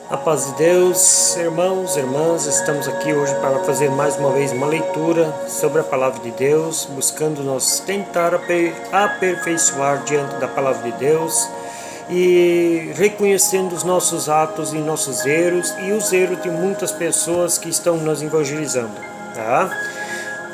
A paz de Deus, irmãos, irmãs, estamos aqui hoje para fazer mais uma vez uma leitura sobre a Palavra de Deus, buscando nos tentar aperfeiçoar diante da Palavra de Deus e reconhecendo os nossos atos e nossos erros e os erros de muitas pessoas que estão nos evangelizando, tá?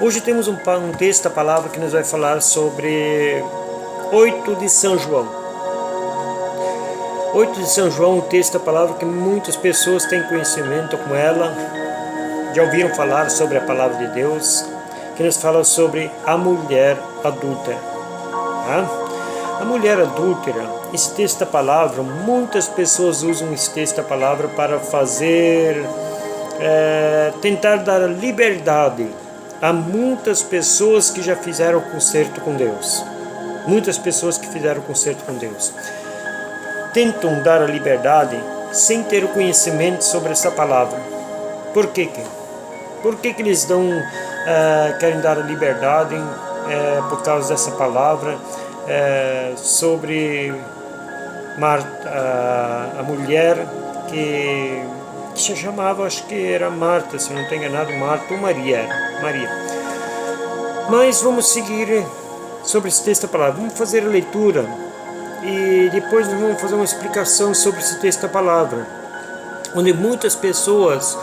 Hoje temos um texto da Palavra que nos vai falar sobre 8 de São João. 8 de São João, um texto da palavra que muitas pessoas têm conhecimento com ela, já ouviram falar sobre a palavra de Deus, que nos fala sobre a mulher adúltera. Tá? A mulher adúltera, esse texto da palavra, muitas pessoas usam esse texto da palavra para tentar dar liberdade a muitas pessoas que já fizeram concerto com Deus. Muitas pessoas que fizeram concerto com Deus tentam dar a liberdade sem ter o conhecimento sobre essa palavra. Por quê? Por que eles querem dar a liberdade por causa dessa palavra sobre Marta, a mulher que se chamava, acho que era Marta, se não estou enganado, Marta ou Maria. Mas vamos seguir sobre esse texto da palavra. Vamos fazer a leitura e depois nós vamos fazer uma explicação sobre esse texto da palavra, onde muitas pessoas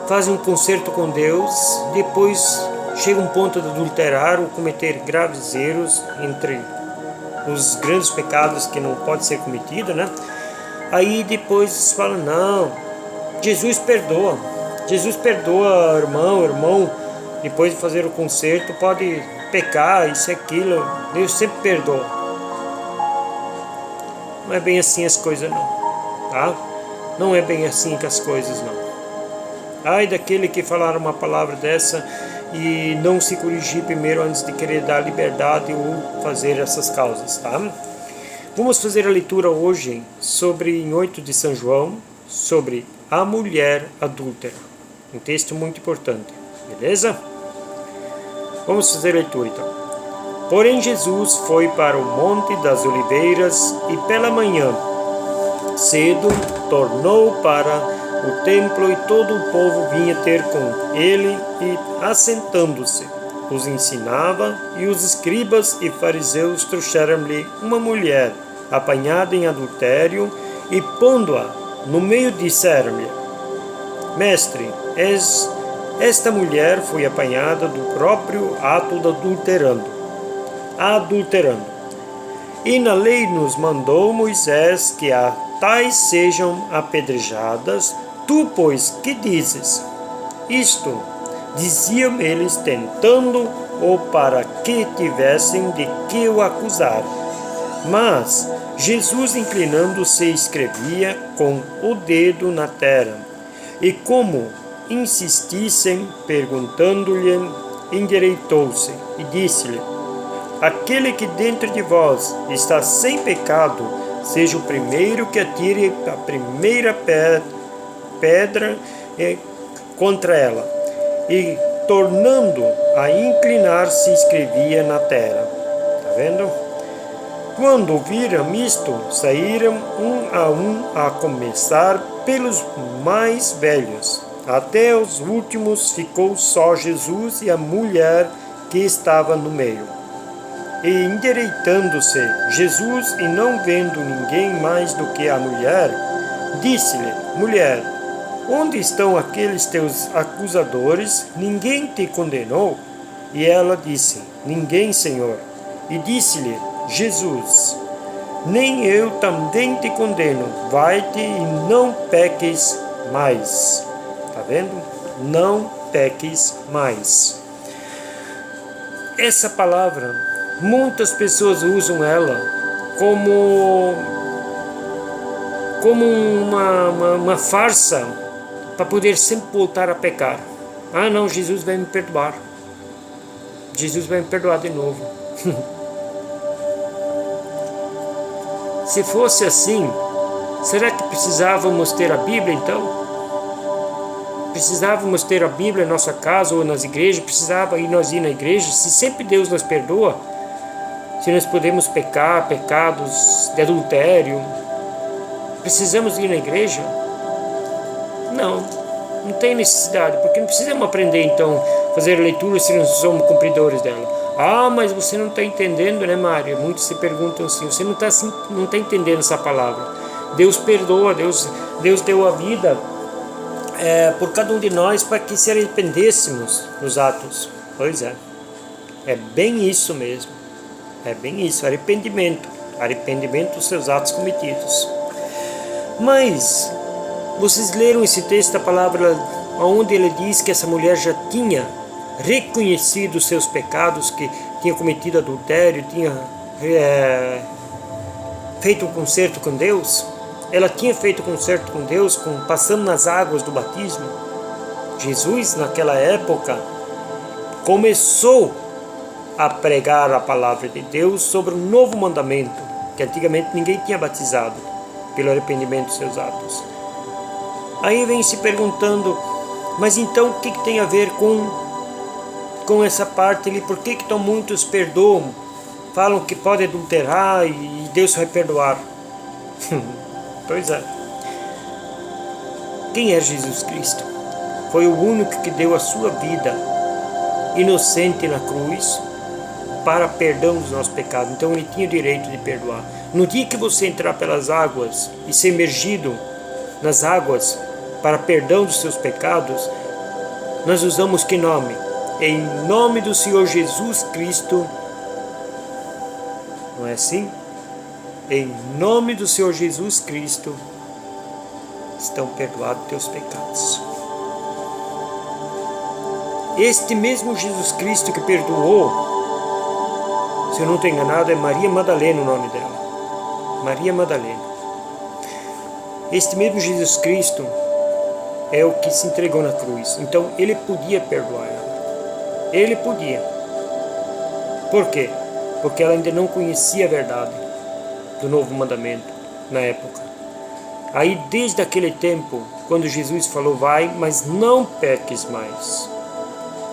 fazem um concerto com Deus, depois chega um ponto de adulterar ou cometer graves erros, entre os grandes pecados que não pode ser cometido, né? Aí depois falam, não, Jesus perdoa, irmão, depois de fazer o concerto pode pecar, isso e aquilo, Deus sempre perdoa. Não é bem assim as coisas não, tá? Não é bem assim que as coisas não. Ai daquele que falar uma palavra dessa e não se corrigir primeiro antes de querer dar liberdade ou fazer essas causas, tá? Vamos fazer a leitura hoje em 8 de São João, sobre a mulher adúltera. Um texto muito importante, beleza? Vamos fazer a leitura então. Porém Jesus foi para o Monte das Oliveiras e pela manhã cedo tornou para o templo e todo o povo vinha ter com ele e, assentando-se, os ensinava, e os escribas e fariseus trouxeram-lhe uma mulher apanhada em adultério e, pondo-a no meio, disseram-lhe: Mestre, esta mulher foi apanhada do próprio ato de adulterando. E na lei nos mandou Moisés que a tais sejam apedrejadas. Tu, pois, que dizes? Isto diziam eles, tentando-o para que tivessem de que o acusar. Mas Jesus, inclinando-se, escrevia com o dedo na terra. E como insistissem, perguntando-lhe, endireitou-se e disse-lhe: Aquele que dentro de vós está sem pecado, seja o primeiro que atire a primeira pedra contra ela. E, tornando a inclinar-se, escrevia na terra. Está vendo? Quando ouviram isto, saíram um a começar pelos mais velhos. Até os últimos ficou só Jesus e a mulher que estava no meio. E endireitando-se Jesus, e não vendo ninguém mais do que a mulher, disse-lhe: Mulher, onde estão aqueles teus acusadores? Ninguém te condenou? E ela disse: Ninguém, Senhor. E disse-lhe Jesus: Nem eu também te condeno. Vai-te e não peques mais. Está vendo? Não peques mais. Essa palavra, muitas pessoas usam ela como uma farsa para poder sempre voltar a pecar. Ah não, Jesus vai me perdoar. Jesus vai me perdoar de novo. Se fosse assim, será que precisávamos ter a Bíblia então? Precisávamos ter a Bíblia em nossa casa ou nas igrejas? Precisava nós ir na igreja? Se sempre Deus nos perdoa, se nós podemos pecar, pecados de adultério, precisamos ir na igreja? Não tem necessidade, porque não precisamos aprender então fazer leitura se não somos cumpridores dela. Mas você não está entendendo, né, Mário? Muitos se perguntam assim, você não está entendendo essa palavra. Deus perdoa, Deus deu a vida por cada um de nós para que se arrependêssemos dos atos. Pois é bem isso mesmo. É bem isso, arrependimento dos seus atos cometidos. Mas vocês leram esse texto, a palavra, onde ele diz que essa mulher já tinha reconhecido os seus pecados, que tinha cometido adultério, tinha feito um concerto com Deus? Ela tinha feito um concerto com Deus, passando nas águas do batismo. Jesus, naquela época, começou a pregar a palavra de Deus sobre um novo mandamento, que antigamente ninguém tinha batizado, pelo arrependimento dos seus atos. Aí vem se perguntando, mas então o que tem a ver com essa parte ali? Por que tão muitos perdoam, falam que pode adulterar e Deus vai perdoar? Pois é. Quem é Jesus Cristo? Foi o único que deu a sua vida inocente na cruz para perdão dos nossos pecados. Então ele tinha o direito de perdoar. No dia que você entrar pelas águas e ser imergido nas águas para perdão dos seus pecados, nós usamos que nome? Em nome do Senhor Jesus Cristo. Não é assim? Em nome do Senhor Jesus Cristo estão perdoados teus pecados. Este mesmo Jesus Cristo que perdoou, se eu não estou enganado, é Maria Madalena o nome dela. Maria Madalena. Este mesmo Jesus Cristo é o que se entregou na cruz. Então ele podia perdoar ela. Ele podia. Por quê? Porque ela ainda não conhecia a verdade do novo mandamento na época. Aí desde aquele tempo, quando Jesus falou, vai, mas não peques mais,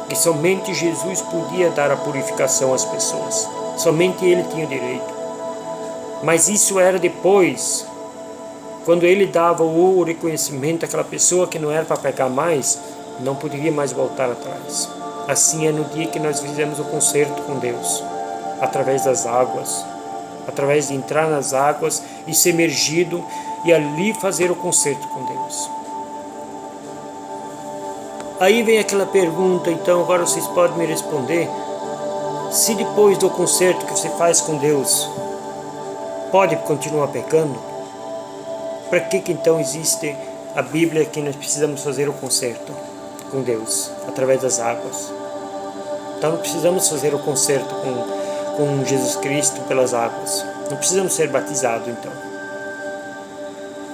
que somente Jesus podia dar a purificação às pessoas. Somente ele tinha o direito. Mas isso era depois, quando ele dava o reconhecimento àquela pessoa que não era para pecar mais, não poderia mais voltar atrás. Assim é no dia que nós fizemos o concerto com Deus, através das águas, através de entrar nas águas e ser emergido e ali fazer o concerto com Deus. Aí vem aquela pergunta, então agora vocês podem me responder, se depois do concerto que você faz com Deus, pode continuar pecando? Para que então existe a Bíblia que nós precisamos fazer o concerto com Deus, através das águas? Então não precisamos fazer o concerto com Jesus Cristo pelas águas. Não precisamos ser batizados então.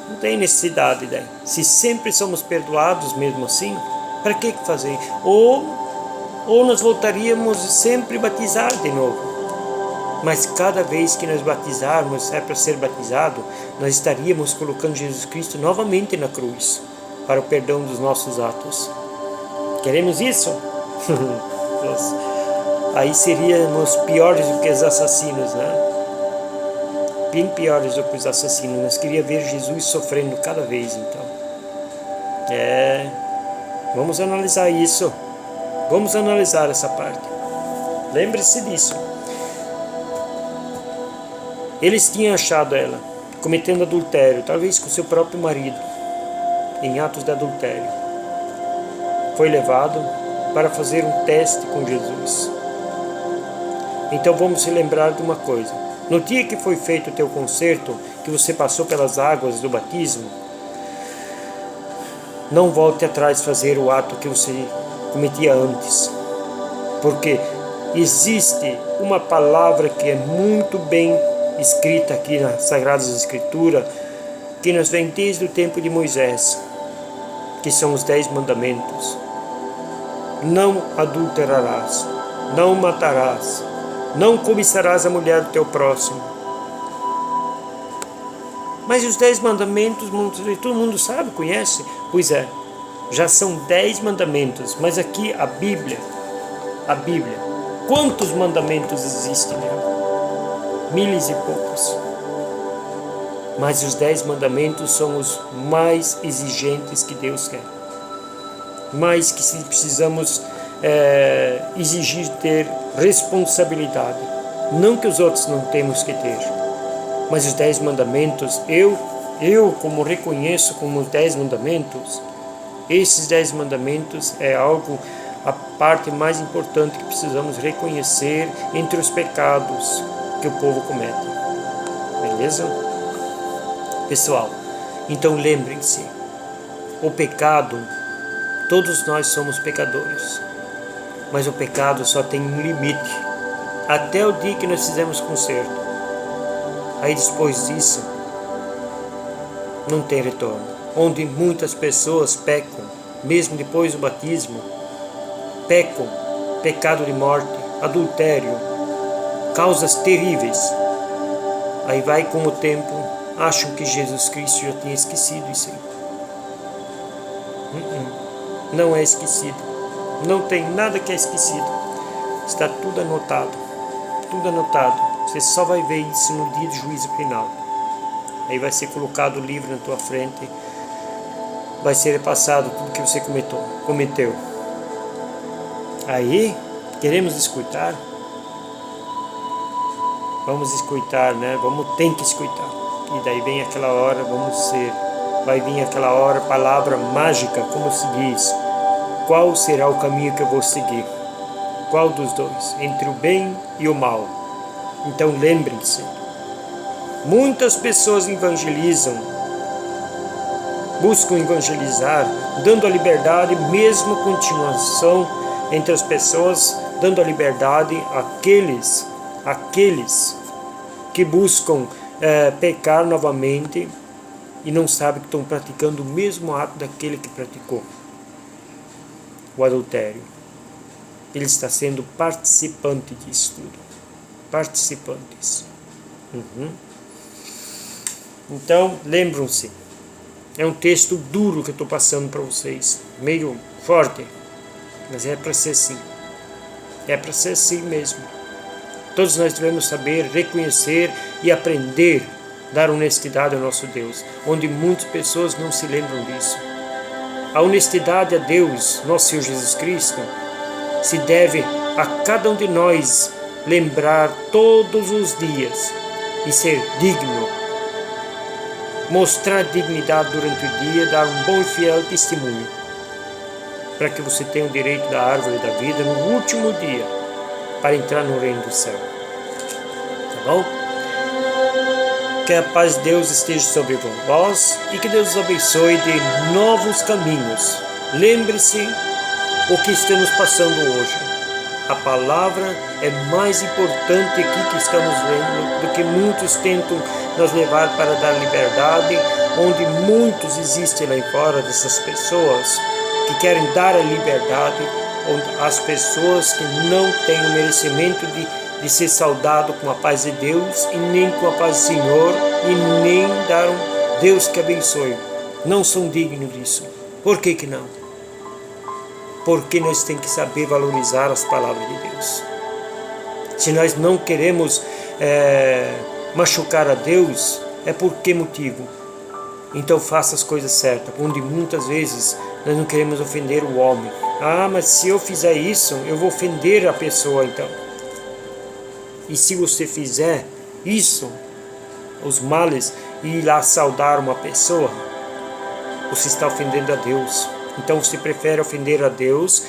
Não tem necessidade daí. Se sempre somos perdoados mesmo assim, para que fazer? Ou nós voltaríamos sempre a batizar de novo. Mas cada vez que nós batizarmos, é para ser batizado, nós estaríamos colocando Jesus Cristo novamente na cruz, para o perdão dos nossos atos. Queremos isso? Aí seríamos piores do que os assassinos, né? Bem piores do que os assassinos. Nós queríamos ver Jesus sofrendo cada vez, então. Vamos analisar isso. Vamos analisar essa parte. Lembre-se disso. Eles tinham achado ela cometendo adultério, talvez com seu próprio marido, em atos de adultério. Foi levado para fazer um teste com Jesus. Então vamos se lembrar de uma coisa. No dia que foi feito o teu concerto, que você passou pelas águas do batismo, não volte atrás fazer o ato que você cometia antes. Porque existe uma palavra que é muito bem escrita aqui nas Sagradas Escrituras, que nos vem desde o tempo de Moisés, que são os 10 mandamentos. Não adulterarás, não matarás, não cobiçarás a mulher do teu próximo. Mas os 10 mandamentos, todo mundo sabe, conhece? Pois é, já são 10 mandamentos, mas aqui a Bíblia, quantos mandamentos existem nela? Miles e poucos. Mas os 10 mandamentos são os mais exigentes que Deus quer. Mais que se precisamos exigir ter responsabilidade. Não que os outros não temos que ter. Mas os 10 mandamentos, eu como reconheço como os 10 mandamentos, esses 10 mandamentos é algo, a parte mais importante que precisamos reconhecer entre os pecados que o povo comete. Beleza? Pessoal, então lembrem-se, o pecado, todos nós somos pecadores, mas o pecado só tem um limite, até o dia que nós fizemos conserto. Aí depois disso, não tem retorno. Onde muitas pessoas pecam, mesmo depois do batismo, pecam, pecado de morte, adultério, causas terríveis. Aí vai com o tempo, acham que Jesus Cristo já tinha esquecido isso aí. Não é esquecido. Não tem nada que é esquecido. Está tudo anotado. Tudo anotado. Você só vai ver isso no dia do juízo final. Aí vai ser colocado o livro na tua frente. Vai ser repassado tudo que você cometeu. Aí, queremos escutar? Vamos escutar, né? Tem que escutar. E daí vem aquela hora, vai vir aquela hora, palavra mágica, como se diz. Qual será o caminho que eu vou seguir? Qual dos dois? Entre o bem e o mal. Então lembrem-se, muitas pessoas evangelizam, buscam evangelizar, dando a liberdade, mesmo a continuação entre as pessoas, dando a liberdade àqueles que buscam pecar novamente e não sabem que estão praticando o mesmo ato daquele que praticou o adultério. Ele está sendo participante disso tudo. Participantes. Então, lembram-se, é um texto duro que eu estou passando para vocês, meio forte, mas é para ser assim. É para ser assim mesmo. Todos nós devemos saber, reconhecer e aprender a dar honestidade ao nosso Deus, onde muitas pessoas não se lembram disso. A honestidade a Deus, nosso Senhor Jesus Cristo, se deve a cada um de nós lembrar todos os dias e ser digno, mostrar dignidade durante o dia, dar um bom e fiel testemunho, para que você tenha o direito da árvore da vida no último dia, para entrar no reino do céu. Tá bom? Que a paz de Deus esteja sobre vós e que Deus os abençoe de novos caminhos. Lembre-se o que estamos passando hoje. A palavra é mais importante aqui que estamos lendo do que muitos tentam nos levar para dar liberdade, onde muitos existem lá fora dessas pessoas que querem dar a liberdade, onde as pessoas que não têm o merecimento de ser saudado com a paz de Deus e nem com a paz do Senhor e nem dar um Deus que abençoe. Não são dignos disso. Por que não? Porque nós temos que saber valorizar as palavras de Deus. Se nós não queremos machucar a Deus, é por que motivo? Então faça as coisas certas, onde muitas vezes nós não queremos ofender o homem. Ah, mas se eu fizer isso, eu vou ofender a pessoa então. E se você fizer isso, os males, e ir lá saudar uma pessoa, você está ofendendo a Deus. Então você prefere ofender a Deus,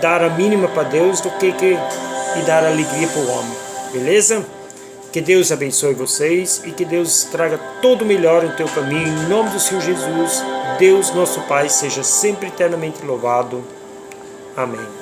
dar a mínima para Deus do que e dar alegria para o homem. Beleza? Que Deus abençoe vocês e que Deus traga todo o melhor em teu caminho. Em nome do Senhor Jesus, Deus nosso Pai seja sempre eternamente louvado. Amém.